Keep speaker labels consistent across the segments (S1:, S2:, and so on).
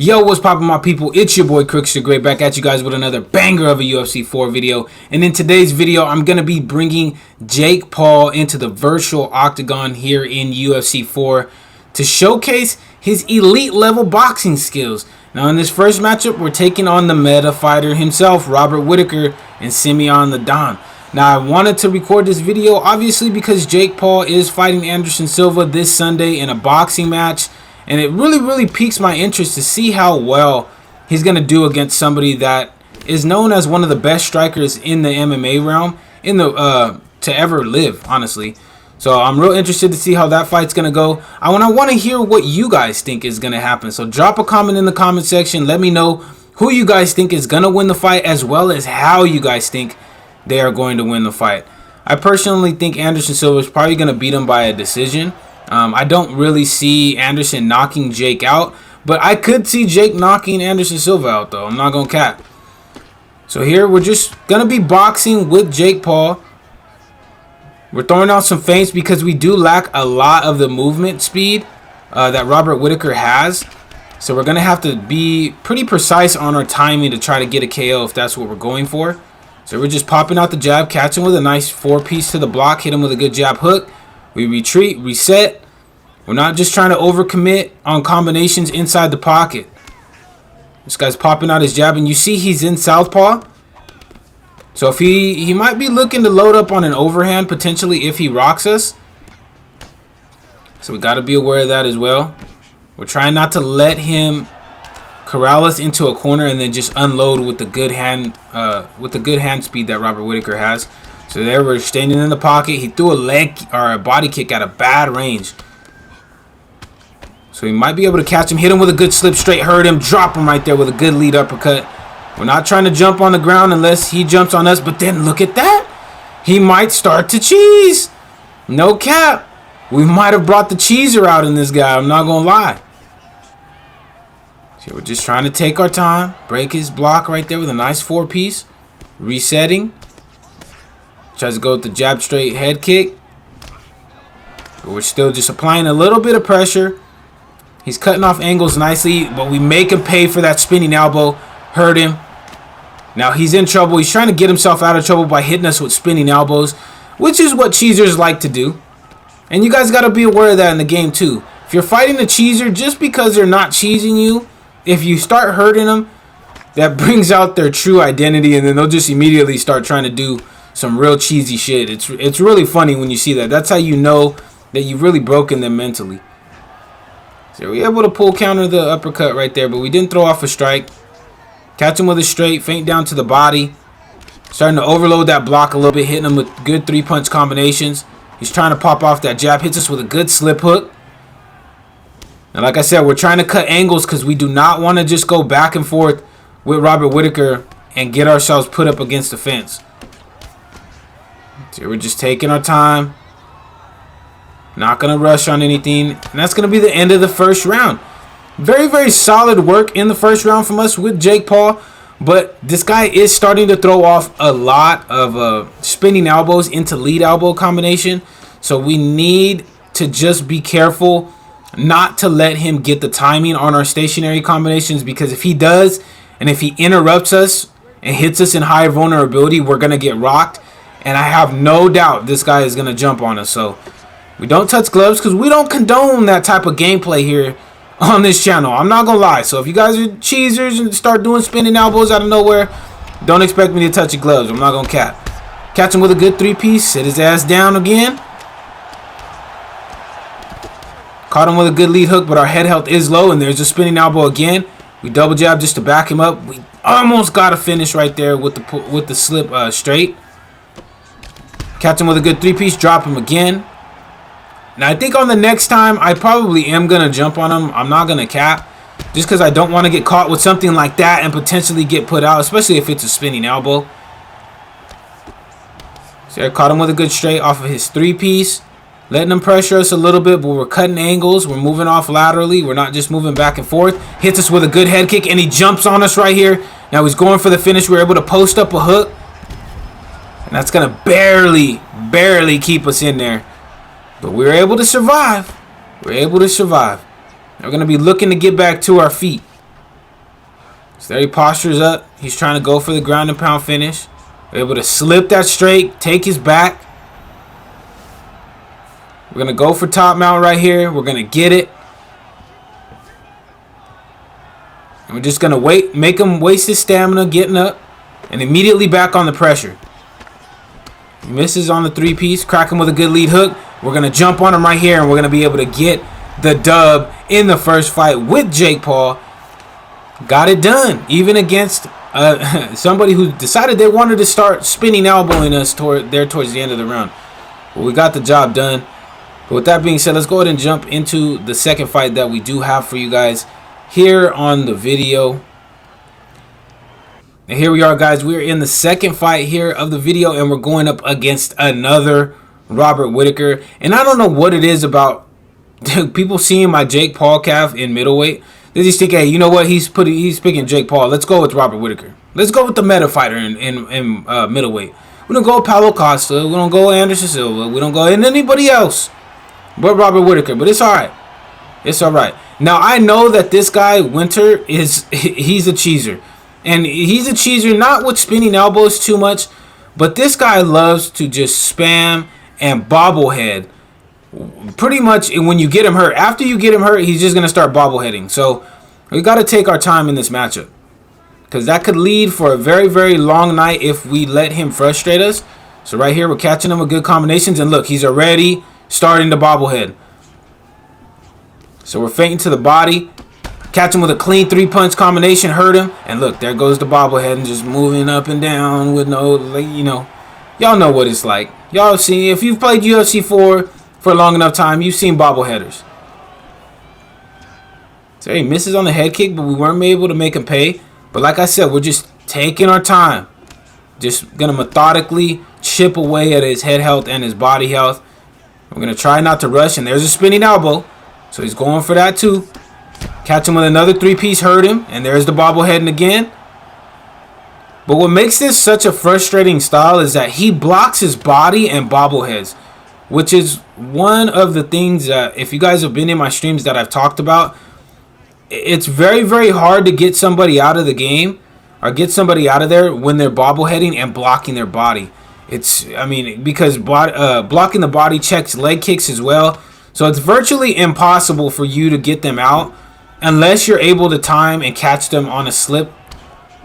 S1: Yo, what's poppin', my people? It's your boy Crookster Great, back at you guys with another banger of a UFC 4 video. And in today's video, I'm going to be bringing Jake Paul into the virtual octagon here in UFC 4 to showcase his elite level boxing skills. Now in this first matchup, we're taking on the meta fighter himself, Robert Whittaker, and Simeon the Don. Now I wanted to record this video obviously because Jake Paul is fighting Anderson Silva this Sunday in a boxing match. And it really piques my interest to see how well he's going to do against somebody that is known as one of the best strikers in the MMA realm to ever live, honestly. So I'm real interested to see how that fight's going to go. I want to hear what you guys think is going to happen. So drop a comment in the comment section. Let me know who you guys think is going to win the fight, as well as how you guys think they are going to win the fight. I personally think Anderson Silva is probably going to beat him by a decision. I don't really see Anderson knocking Jake out, but I could see Jake knocking Anderson Silva out, though. I'm not going to cap. So here, we're just going to be boxing with Jake Paul. We're throwing out some feints because we do lack a lot of the movement speed that Robert Whittaker has. So we're going to have to be pretty precise on our timing to try to get a KO if that's what we're going for. So we're just popping out the jab, catching with a nice four-piece to the block, hit him with a good jab hook. We retreat, reset. We're not just trying to overcommit on combinations inside the pocket. This guy's popping out his jab, and you see he's in southpaw. So if he might be looking to load up on an overhand potentially if he rocks us. So we got to be aware of that as well. We're trying not to let him corral us into a corner and then just unload with the good hand speed that Robert Whittaker has. So there, we're standing in the pocket. He threw a leg or a body kick at a bad range. So he might be able to catch him, hit him with a good slip straight, hurt him, drop him right there with a good lead uppercut. We're not trying to jump on the ground unless he jumps on us, but then look at that. He might start to cheese. No cap. We might have brought the cheeser out in this guy, I'm not going to lie. So we're just trying to take our time, break his block right there with a nice four-piece. Resetting. Tries to go with the jab straight head kick. But we're still just applying a little bit of pressure. He's cutting off angles nicely, but we make him pay for that spinning elbow. Hurt him. Now he's in trouble. He's trying to get himself out of trouble by hitting us with spinning elbows, which is what cheesers like to do. And you guys got to be aware of that in the game too. If you're fighting a cheeser, just because they're not cheesing you, if you start hurting them, that brings out their true identity, and then they'll just immediately start trying to do some real cheesy shit. It's really funny when you see that. That's how you know that you've really broken them mentally. So we were able to pull counter the uppercut right there, but we didn't throw off a strike. Catch him with a straight, feint down to the body. Starting to overload that block a little bit, hitting him with good three-punch combinations. He's trying to pop off that jab, hits us with a good slip hook. And like I said, we're trying to cut angles because we do not want to just go back and forth with Robert Whittaker and get ourselves put up against the fence. So we're just taking our time. Not going to rush on anything. And that's going to be the end of the first round. Very solid work in the first round from us with Jake Paul. But this guy is starting to throw off a lot of spinning elbows into lead elbow combination. So we need to just be careful not to let him get the timing on our stationary combinations. Because if he does, and if he interrupts us and hits us in high vulnerability, we're going to get rocked. And I have no doubt this guy is going to jump on us. So we don't touch gloves because we don't condone that type of gameplay here on this channel. I'm not going to lie. So if you guys are cheesers and start doing spinning elbows out of nowhere, don't expect me to touch your gloves. I'm not going to cap. Catch him with a good three-piece. Sit his ass down again. Caught him with a good lead hook, but our head health is low, and there's a spinning elbow again. We double jab just to back him up. We almost got a finish right there with the slip straight. Catch him with a good three-piece. Drop him again. Now, I think on the next time, I probably am going to jump on him. I'm not going to cap. Just because I don't want to get caught with something like that and potentially get put out. Especially if it's a spinning elbow. So I caught him with a good straight off of his three-piece. Letting him pressure us a little bit, but we're cutting angles. We're moving off laterally. We're not just moving back and forth. Hits us with a good head kick, and he jumps on us right here. Now he's going for the finish. We're able to post up a hook. And that's going to barely keep us in there. But we were able to survive. We're able to survive. We're going to be looking to get back to our feet. Steady postures up. He's trying to go for the ground and pound finish. Able to slip that straight, take his back. We're going to go for top mount right here. We're going to get it. And we're just going to wait, make him waste his stamina getting up. And immediately back on the pressure. He misses on the 3-piece. Crack him with a good lead hook. We're going to jump on him right here. And we're going to be able to get the dub in the first fight with Jake Paul. Got it done. Even against somebody who decided they wanted to start spinning elbowing us towards the end of the round. But we got the job done. But with that being said, let's go ahead and jump into the second fight that we do have for you guys here on the video. And here we are, guys. We're in the second fight here of the video, and we're going up against another Robert Whittaker. And I don't know what it is about people seeing my Jake Paul calf in middleweight. They just think, hey, you know what? He's picking Jake Paul. Let's go with Robert Whittaker. Let's go with the meta fighter in middleweight. We don't go Paulo Costa. We don't go Anderson Silva. We don't go in anybody else but Robert Whittaker. But it's all right. It's all right. Now, I know that this guy, Winter, he's a cheeser. And he's a cheeser not with spinning elbows too much, but this guy loves to just spam and bobblehead. Pretty much when you get him hurt. After you get him hurt, he's just going to start bobbleheading. So we got to take our time in this matchup, because that could lead for a very, very long night if we let him frustrate us. So right here, we're catching him with good combinations. And look, he's already starting to bobblehead. So we're feinting to the body. Catch him with a clean 3-punch combination. Hurt him. And look, there goes the bobblehead and just moving up and down with no, like, you know. Y'all know what it's like. Y'all see, if you've played UFC 4 for a long enough time, you've seen bobbleheaders. So he misses on the head kick, but we weren't able to make him pay. But like I said, we're just taking our time. Just going to methodically chip away at his head health and his body health. We're going to try not to rush. And there's a spinning elbow. So he's going for that too. Catch him with another 3-piece, hurt him. And there's the bobbleheading again. But what makes this such a frustrating style is that he blocks his body and bobbleheads, which is one of the things that, if you guys have been in my streams, that I've talked about. It's very, very hard to get somebody out of the game or get somebody out of there when they're bobbleheading and blocking their body. Because blocking the body checks leg kicks as well. So it's virtually impossible for you to get them out unless you're able to time and catch them on a slip.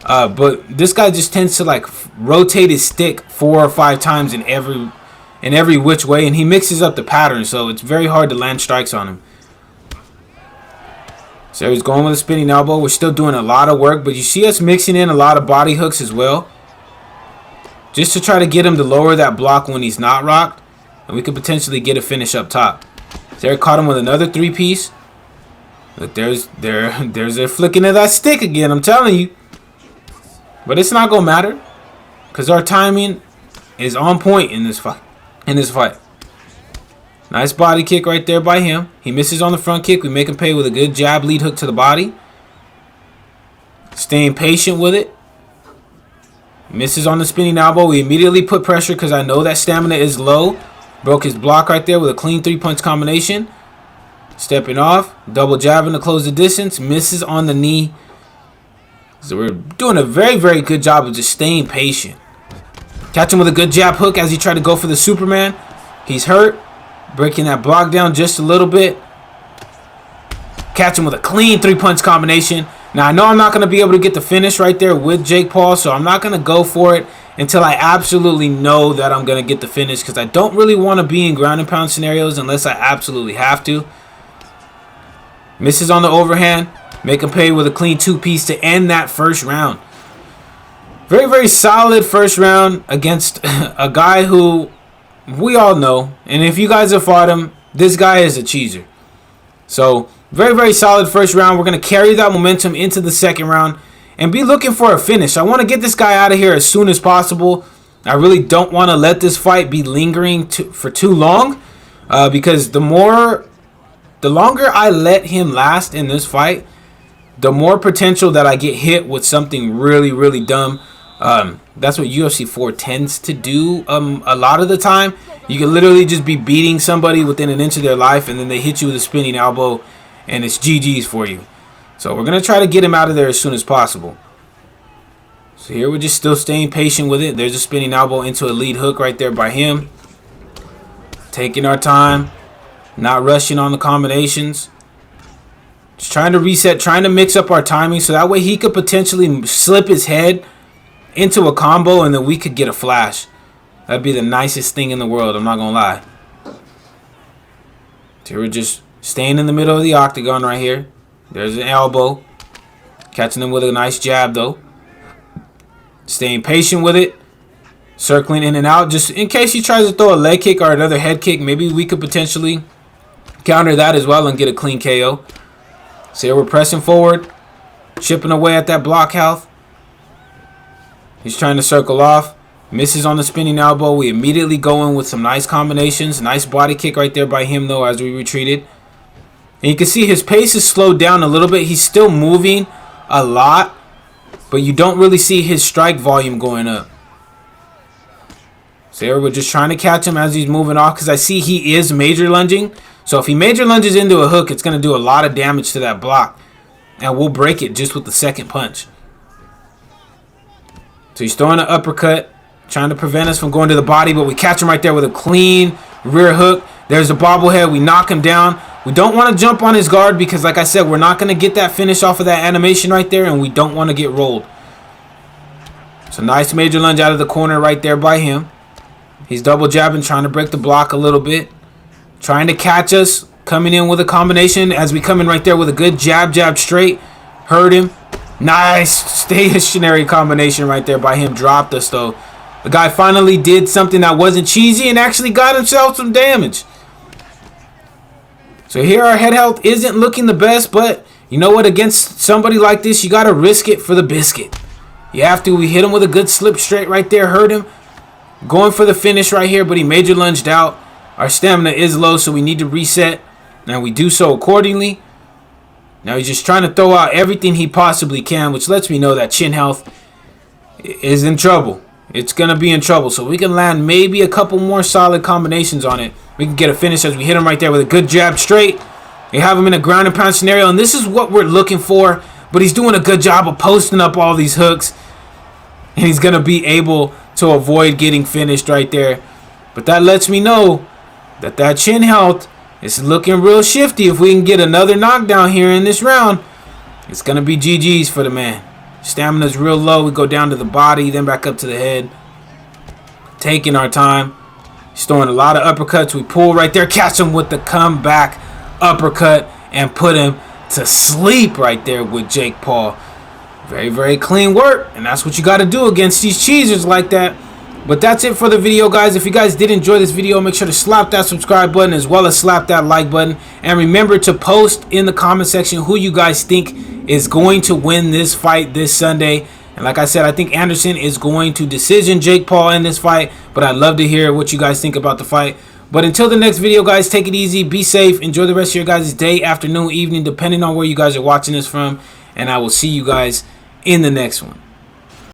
S1: But this guy just tends to like rotate his stick 4 or 5 times in every which way, and he mixes up the pattern, so it's very hard to land strikes on him. So he's going with a spinning elbow. We're still doing a lot of work, but you see us mixing in a lot of body hooks as well, just to try to get him to lower that block when he's not rocked, and we could potentially get a finish up top. There, caught him with another 3-piece. Look, there's a flicking of that stick again, I'm telling you. But it's not gonna matter, because our timing is on point in this fight. Nice body kick right there by him. He misses on the front kick. We make him pay with a good jab lead hook to the body. Staying patient with it. Misses on the spinning elbow. We immediately put pressure because I know that stamina is low. Broke his block right there with a clean 3-punch combination. Stepping off. Double jabbing to close the distance. Misses on the knee. So we're doing a very, very good job of just staying patient. Catch him with a good jab hook as he tried to go for the Superman. He's hurt. Breaking that block down just a little bit. Catch him with a clean 3-punch combination. Now, I know I'm not going to be able to get the finish right there with Jake Paul, so I'm not going to go for it until I absolutely know that I'm going to get the finish, because I don't really want to be in ground and pound scenarios unless I absolutely have to. Misses on the overhand. Make him pay with a clean 2-piece to end that first round. Very, very solid first round against a guy who we all know. And if you guys have fought him, this guy is a cheeser. So, very, very solid first round. We're going to carry that momentum into the second round and be looking for a finish. I want to get this guy out of here as soon as possible. I really don't want to let this fight be lingering for too long, because the longer I let him last in this fight, the more potential that I get hit with something really, really dumb. That's what UFC 4 tends to do a lot of the time. You can literally just be beating somebody within an inch of their life, and then they hit you with a spinning elbow, and it's GG's for you. So we're going to try to get him out of there as soon as possible. So here we're just still staying patient with it. There's a spinning elbow into a lead hook right there by him. Taking our time. Not rushing on the combinations. Just trying to reset, trying to mix up our timing so that way he could potentially slip his head into a combo and then we could get a flash. That'd be the nicest thing in the world, I'm not going to lie. So we're just staying in the middle of the octagon right here. There's an elbow. Catching him with a nice jab though. Staying patient with it. Circling in and out. Just in case he tries to throw a leg kick or another head kick, maybe we could potentially counter that as well and get a clean KO. So here we're pressing forward. Chipping away at that block health. He's trying to circle off. Misses on the spinning elbow. We immediately go in with some nice combinations. Nice body kick right there by him though as we retreated. And you can see his pace is slowed down a little bit. He's still moving a lot, but you don't really see his strike volume going up. So here we're just trying to catch him as he's moving off because I see he is major lunging. So if he major lunges into a hook, it's going to do a lot of damage to that block. And we'll break it just with the second punch. So he's throwing an uppercut, trying to prevent us from going to the body, but we catch him right there with a clean rear hook. There's a bobblehead. We knock him down. We don't want to jump on his guard because, like I said, we're not going to get that finish off of that animation right there, and we don't want to get rolled. So nice major lunge out of the corner right there by him. He's double jabbing, trying to break the block a little bit. Trying to catch us, coming in with a combination as we come in right there with a good jab, jab straight. Hurt him. Nice stationary combination right there by him. Dropped us, though. The guy finally did something that wasn't cheesy and actually got himself some damage. So here our head health isn't looking the best, but you know what? Against somebody like this, you got to risk it for the biscuit. You have to. We hit him with a good slip straight right there. Hurt him. Going for the finish right here, but he major lunged out. Our stamina is low, so we need to reset. And we do so accordingly. Now he's just trying to throw out everything he possibly can, which lets me know that chin health is in trouble. It's going to be in trouble. So we can land maybe a couple more solid combinations on it. We can get a finish as we hit him right there with a good jab straight. We have him in a ground and pound scenario, and this is what we're looking for. But he's doing a good job of posting up all these hooks. And he's going to be able to avoid getting finished right there. But that lets me know that that chin health is looking real shifty. If we can get another knockdown here in this round, it's going to be GG's for the man. Stamina's real low. We go down to the body, then back up to the head. Taking our time. He's throwing a lot of uppercuts. We pull right there, catch him with the comeback uppercut, and put him to sleep right there with Jake Paul. Very, very clean work, and that's what you got to do against these cheesers like that. But that's it for the video, guys. If you guys did enjoy this video, make sure to slap that subscribe button as well as slap that like button. And remember to post in the comment section who you guys think is going to win this fight this Sunday. And like I said, I think Anderson is going to decision Jake Paul in this fight. But I'd love to hear what you guys think about the fight. But until the next video, guys, take it easy. Be safe. Enjoy the rest of your guys' day, afternoon, evening, depending on where you guys are watching this from. And I will see you guys in the next one.